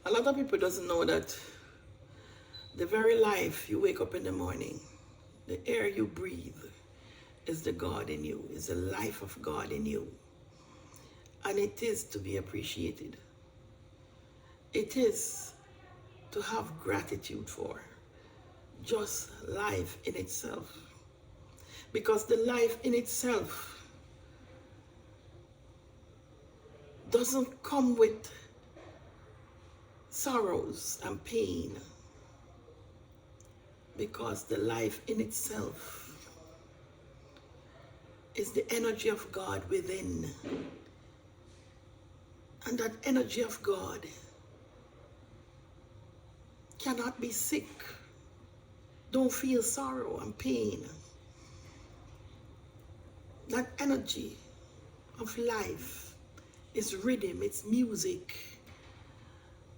A lot of people doesn't know that the very life you wake up in the morning, the air you breathe, is the God in you, is the life of God in you. And it is to be appreciated. It is to have gratitude for just life in itself. Because the life in itself doesn't come with sorrows and pain. Because the life in itself is the energy of God within. And that energy of God cannot be sick. Don't feel sorrow and pain. That energy of life is rhythm, it's music,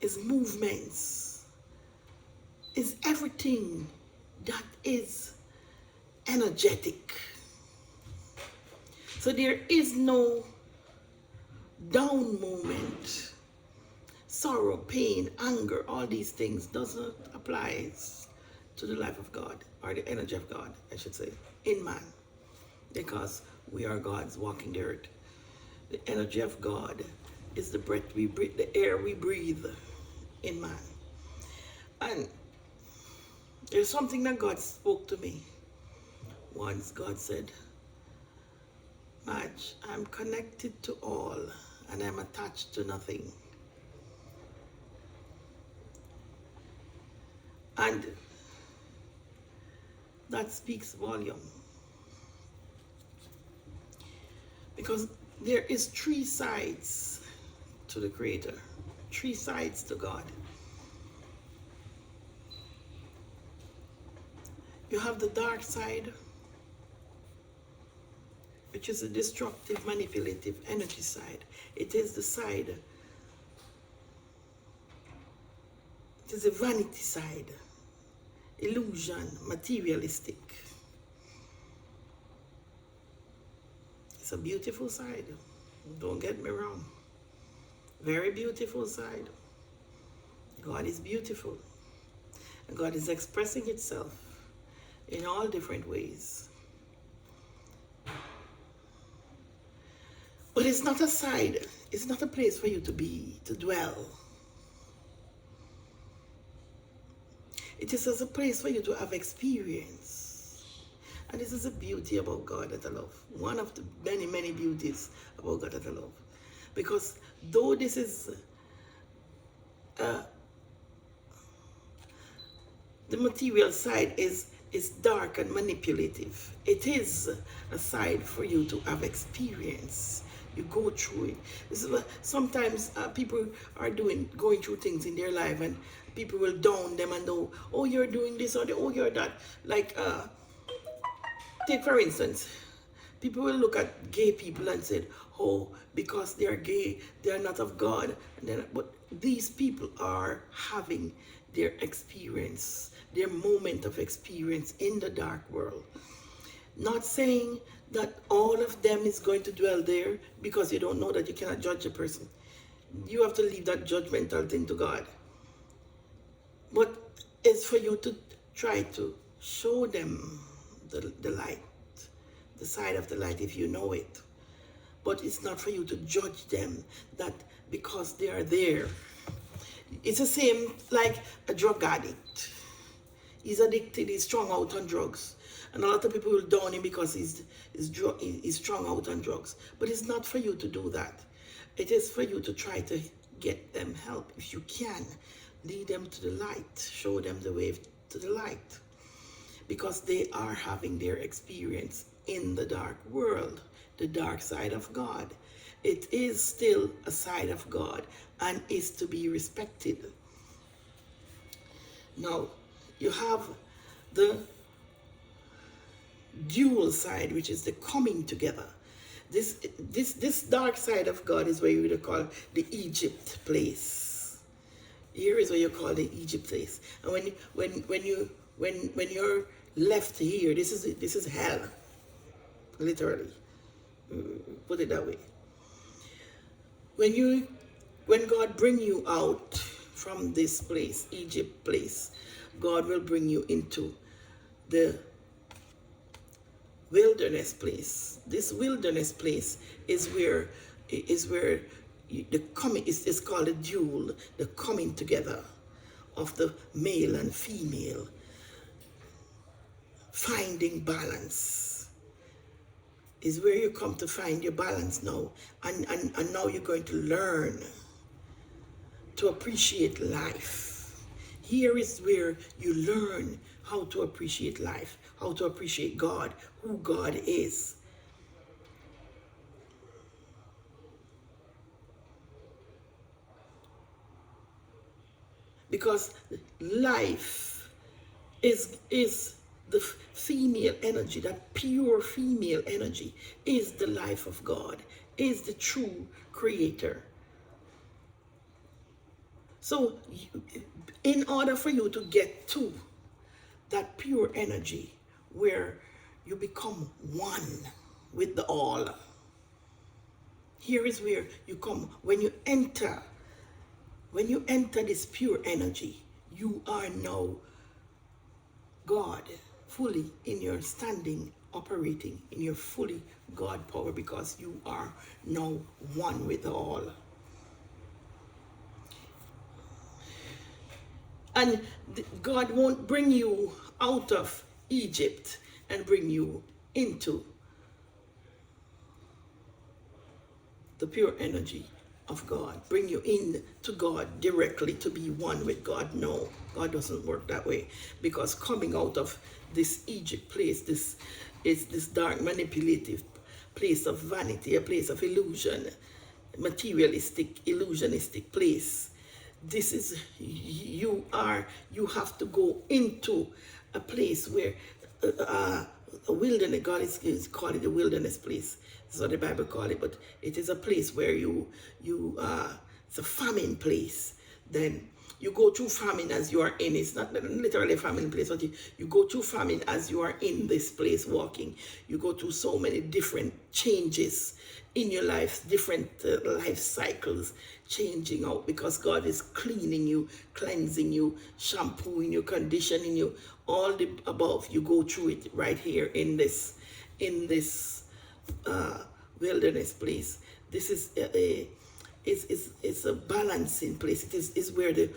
is movements, is everything that is energetic. So there is no down moment. Sorrow, pain, anger, all these things doesn't apply to the life of God, or the energy of God, I should say, in man. Because we are God's walking the earth. The energy of God is the breath we breathe, the air we breathe in man. And there's something that God spoke to me once. God said, Madge, I'm connected to all and I'm attached to nothing. And that speaks volume. Because there is three sides to the Creator, three sides to God. You have the dark side, which is a destructive, manipulative energy side. It is the side, it is a vanity side, illusion, materialistic. It's a beautiful side, don't get me wrong. Very beautiful side. God is beautiful. And God is expressing itself in all different ways. But it's not a side. It's not a place for you to be, to dwell. It is as a place for you to have experience. And this is the beauty about God that I love. One of the many, many beauties about God that I love. Because though this is the material side is dark and manipulative, it is a side for you to have experience. You go through it. This is what, sometimes people are going through things in their life, and people will down them and know, oh, you're doing this, or oh, you're that. Like, take for instance, people will look at gay people and say, oh, because they're gay, they're not of God. And then, but these people are having their experience, their moment of experience in the dark world. Not saying that all of them is going to dwell there, because you don't know that. You cannot judge a person. You have to leave that judgmental thing to God. But it's for you to try to show them the light, the side of the light, if you know it. But it's not for you to judge them that because they are there. It's the same like a drug addict. He's addicted, he's strung out on drugs. And a lot of people will down him because he's strung out on drugs. But it's not for you to do that. It is for you to try to get them help. If you can, lead them to the light. Show them the way to the light. Because they are having their experience in the dark world, the dark side of God. It is still a side of God and is to be respected. Now, you have the dual side, which is the coming together. This dark side of God is where you would call the Egypt place. Here is what you call the Egypt place. And when you're left here, this is hell, literally. Put it that way. When God bring you out from this place, Egypt place, God will bring you into the wilderness place. This wilderness place is where the coming is called a duel, the coming together of the male and female, finding balance is where you come to find your balance now, and now you're going to learn to appreciate life. Here is where you learn how to appreciate life, how to appreciate God, who God is. Because life is the female energy, that pure female energy is the life of God, is the true creator. So in order for you to get to that pure energy where you become one with the all, here is where you come. When you enter this pure energy, you are now God, fully in your standing, operating in your fully God power, because you are now one with all. And God won't bring you out of Egypt and bring you into the pure energy of God, bring you in to God directly to be one with God. No, God doesn't work that way, because coming out of this Egypt place, this is this dark manipulative place of vanity, a place of illusion, materialistic, illusionistic place. This is, you have to go into a place where a wilderness, God is calling it a wilderness place. That's what the Bible calls it, but it is a place where it's a famine place. Then you go through famine as you are in. It's not literally a famine place, but you go through famine as you are in this place walking. You go through so many different changes in your life, different life cycles changing out, because God is cleaning you, cleansing you, shampooing you, conditioning you, all the above. You go through it right here in this wilderness place. This is it's a balancing place. It is where it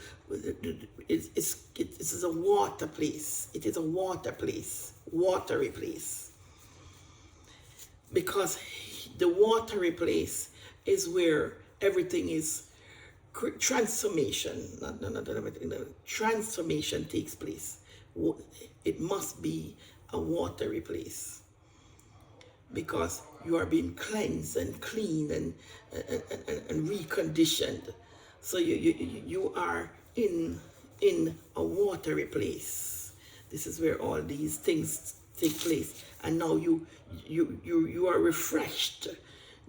is a water place. It is a water place, watery place, because the watery place is where everything is transformation. Transformation takes place. It must be a watery place, because you are being cleansed and cleaned and reconditioned. So you are in a watery place. This is where all these things take place, and now you are refreshed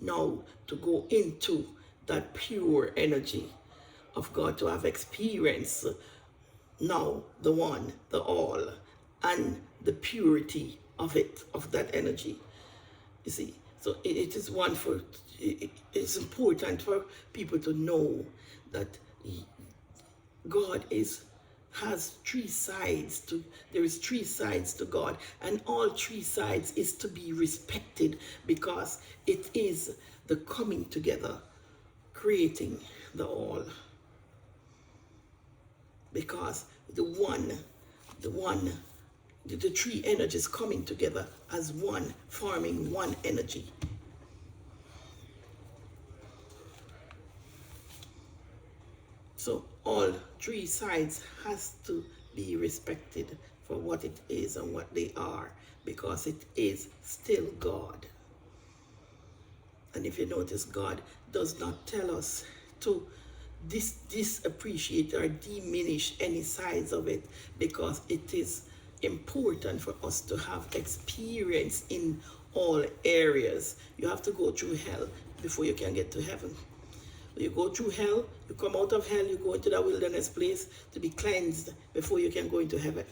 now to go into that pure energy of God, to have experience now the one, the all, and the purity of it, of that energy. You see, so it is one for, it's important for people to know that God has three sides to, there is three sides to God, and all three sides is to be respected, because it is the coming together, creating the all. Because the three energies coming together as one, forming one energy. So all three sides has to be respected for what it is and what they are, because it is still God. And if you notice, God does not tell us to disappreciate or diminish any sides of it, because it is important for us to have experience in all areas. You have to go through hell before you can get to heaven. You go through hell, you come out of hell, you go into that wilderness place to be cleansed before you can go into heaven.